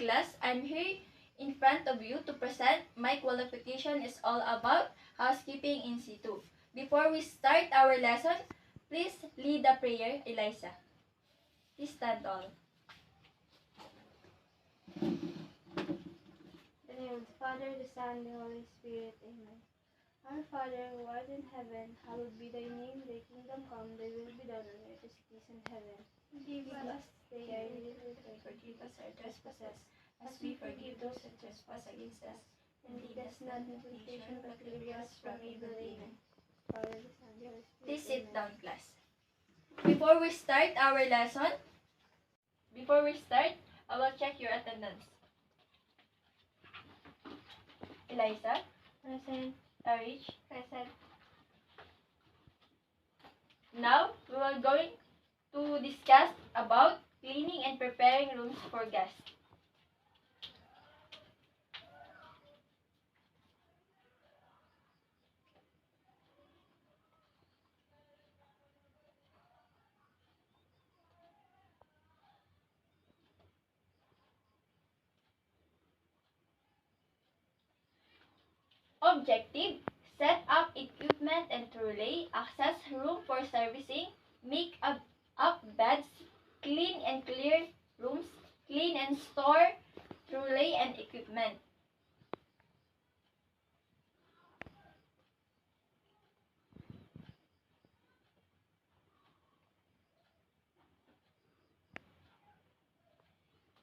class. I'm here in front of you to present my qualification is all about housekeeping in situ. Before we start our lesson, please lead the prayer, Eliza. Please stand all. In the name of the Father, the Son, and the Holy Spirit. Amen. Our Father, who art in heaven, hallowed be thy name. Thy kingdom come, thy will be done on earth as it is in heaven. Give us day our daily bread, and forgive us our trespasses, as we forgive those who trespass against us. And lead us not into temptation, but deliver us from evil. Amen. Father, the Son, and the Holy Spirit. Please sit Amen. down, class. Before we start our lesson, I will check your attendance. Eliza, Present. Arich. Present. Now, we are going to discuss about cleaning and preparing rooms for guests. Objective: set up equipment and trolley, access room for servicing, make up beds, clean and clear rooms, clean and store trolley and equipment.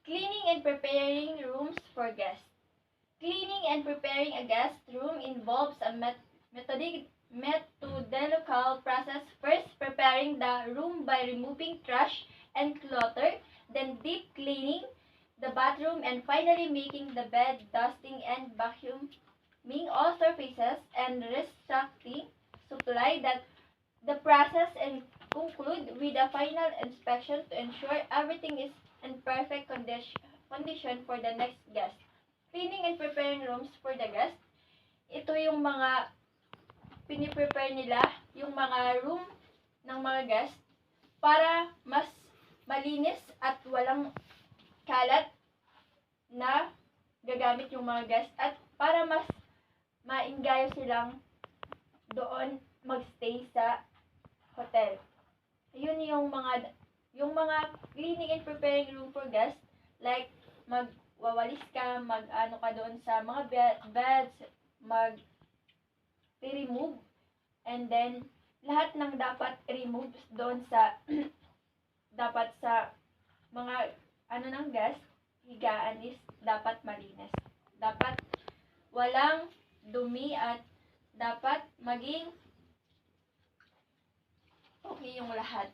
Cleaning and preparing rooms for guests. Cleaning and preparing a guest room involves a methodological process. First, preparing the room by removing trash and clutter, then deep cleaning the bathroom, and finally making the bed, dusting and vacuuming all surfaces, and restricting supply. That the process and conclude with a final inspection to ensure everything is in perfect condition for the next guest. Cleaning and preparing rooms for the guest. Ito yung mga piniprepare nila, yung mga room ng mga guest para mas malinis at walang kalat na gagamit yung mga guest at para mas maingayo silang doon magstay sa hotel. Yun yung mga cleaning and preparing room for guests, like magwawalis ka, mag-ano ka doon sa mga beds, mag-remove, and then lahat ng dapat remove doon sa dapat sa mga ng guest, higaan is dapat malinis. Dapat walang dumi at dapat maging okay yung lahat.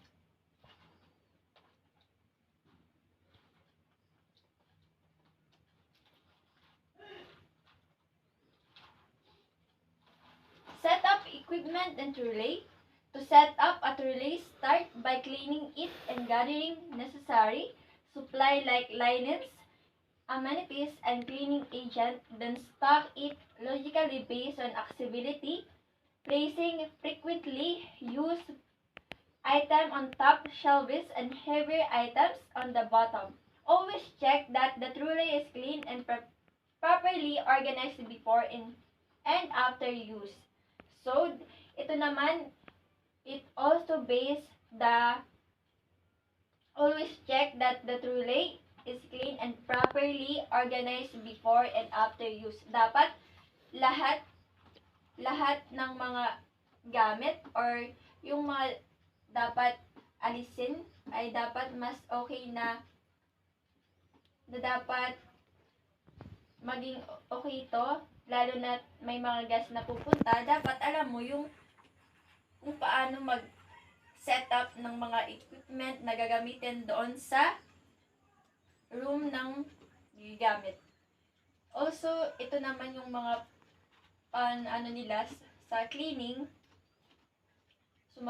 Set up equipment and trolley. To set up a trolley, start by cleaning it and gathering necessary supply like linens, amenities, and cleaning agent. Then stock it logically based on accessibility, placing frequently used items on top shelves and heavier items on the bottom. Always check that the trolley is clean and properly organized before and after use. So, ito naman, it also based the always check that the trolley is clean and properly organized before and after use. Dapat lahat ng mga gamit or yung mga dapat alisin ay dapat mas okay na dapat maging okay ito, lalo na may mga guests na pupunta, dapat alam mo yung kung paano mag-set up ng mga equipment na gagamitin doon sa room ng gigamit. Also, ito naman yung mga nila sa cleaning, sa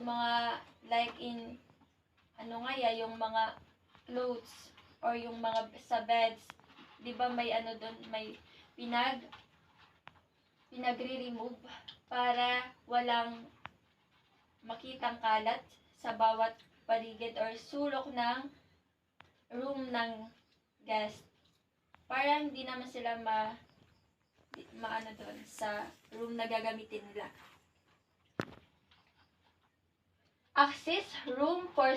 mga like in yung mga clothes or yung mga sa beds, 'di ba may doon, may pinagre-remove para walang makitang kalat sa bawat paligid or sulok ng room ng guest. Para hindi naman sila maano doon sa room na gagamitin nila. Accessing room for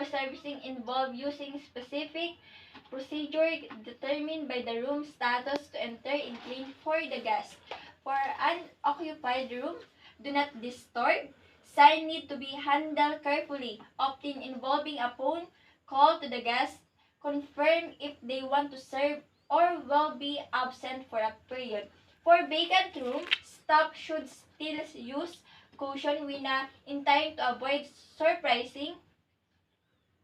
servicing involve using specific procedure determined by the room status to enter and clean for the guest. For an occupied room, do not disturb. Sign need to be handled carefully, often involving a phone call to the guest, confirm if they want to serve or will be absent for a period. For vacant room, staff should still use caution when in time to avoid surprising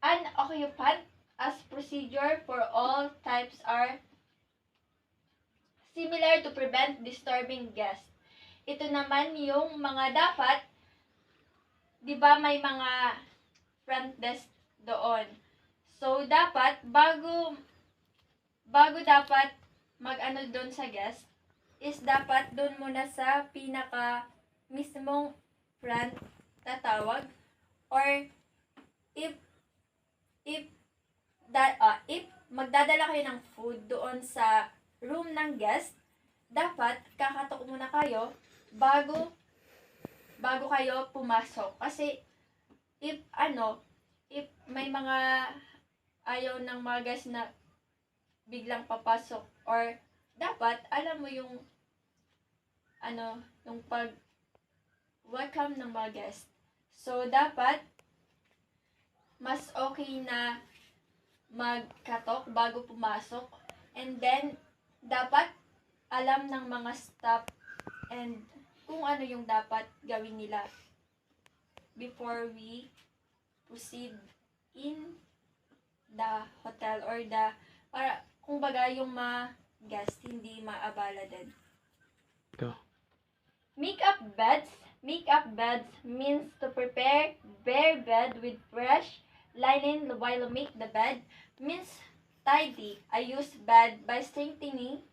an occupant as procedure for all types are similar to prevent disturbing guests. Ito naman yung mga dapat, di ba may mga front desk doon. So, dapat, bago dapat mag-ano doon sa guest, is dapat doon muna sa pinaka mismong front tatawag, or if magdadala kayo ng food doon sa room ng guest, dapat kakatok muna kayo bago kayo pumasok. Kasi if may mga ayaw ng mga guest na biglang papasok, or dapat alam mo yung yung pag welcome ng mga guest. So dapat mas okay na magkatok bago pumasok, and then dapat alam ng mga staff and kung ano yung dapat gawin nila before we proceed in the hotel or para kung baga yung mga guest hindi maabala din. Go. Make up beds means to prepare bare bed with fresh linen while make the bed. Means tidy. I use bed by strengthening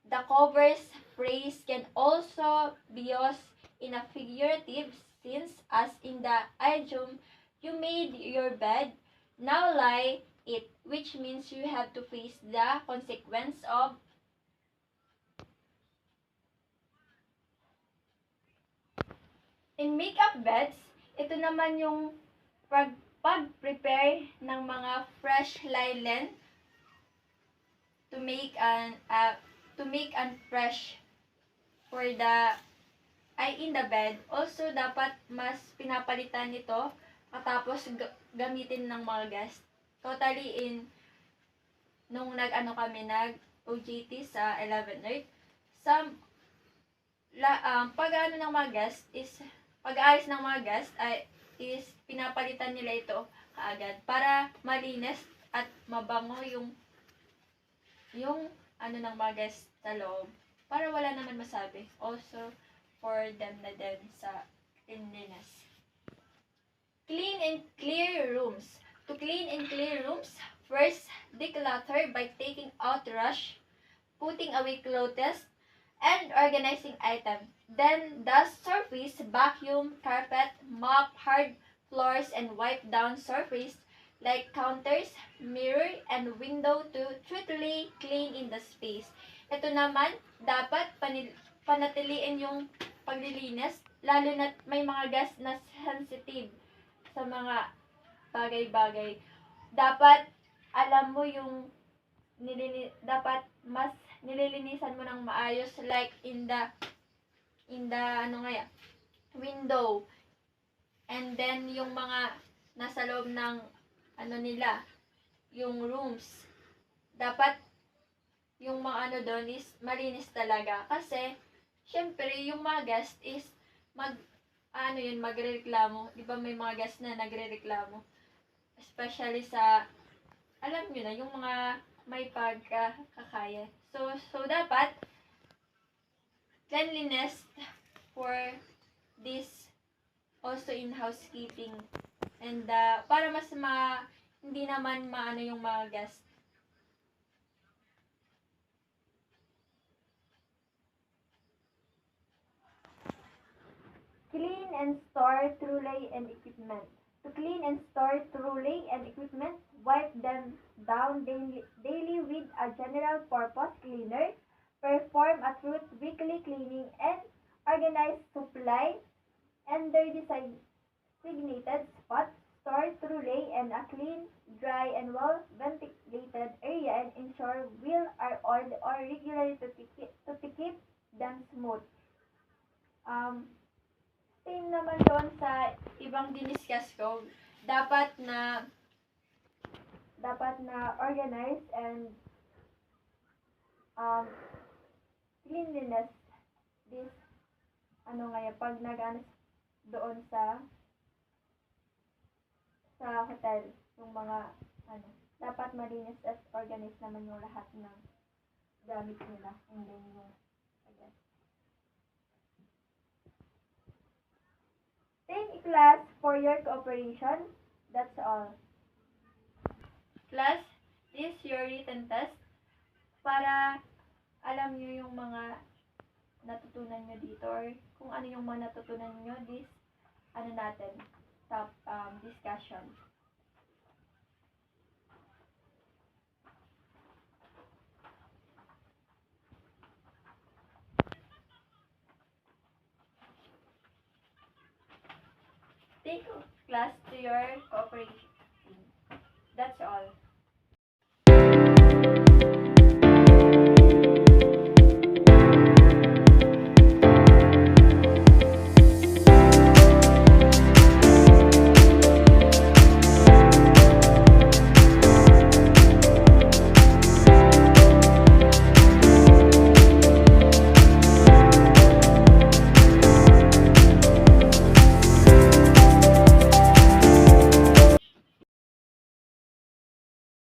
the covers. Phrase can also be used in a figurative sense, as in the idiom, you made your bed, now lie it, which means you have to face the consequence of in makeup beds. Ito naman yung pag-prepare ng mga fresh linen to make an fresh for the in the bed. Also, dapat mas pinapalitan nito katapos gamitin ng mga guest. Totally nung kami nag-OJT sa 11 Earth, pag-ayos ng mga guest is pinapalitan nila ito kaagad para malinis at mabango yung ng mga guest sa loob, para wala naman masabi. Also for them na din sa cleanliness. Clean and clear rooms. To clean and clear rooms, first declutter by taking out trash, putting away clothes, and organizing items. Then dust surface, vacuum, carpet, mop hard floors, and wipe down surface like counters, mirror, and window to thoroughly clean in the space. Ito naman, dapat panatiliin yung paglilinis, lalo na may mga guests na sensitive sa mga bagay-bagay. Dapat alam mo yung dapat mas nililinisan mo ng maayos, like in the window, and then yung mga nasa loob ng nila, yung rooms, dapat yung mga doon is malinis talaga, kasi syempre yung mga guest is magrereklamo. Di ba may mga guest na nagrereklamo, especially sa alam nyo na yung mga may pagkakaya. So dapat cleanliness for this also in housekeeping, and para mas hindi naman yung mga guest. Clean and store trolley and equipment. To clean and store tooling and equipment, wipe them down daily with a general purpose cleaner, perform a thorough weekly cleaning, and organize supply and their designated spots, store tooling in a clean, dry, and well ventilated area, and ensure wheels are oiled or regularly to keep them smooth. Um, Same naman doon sa ibang diniscuss ko, dapat na organized and um, cleanliness this pag doon sa hotel yung mga dapat malinis at organized naman yung lahat ng gamit nila and then yung ayan. Thank you class for your cooperation. That's all. Class, this is your written test para alam nyo yung mga natutunan nyo dito or kung ano yung mga natutunan nyo this top discussion. Thank you class to your cooperation. That's all.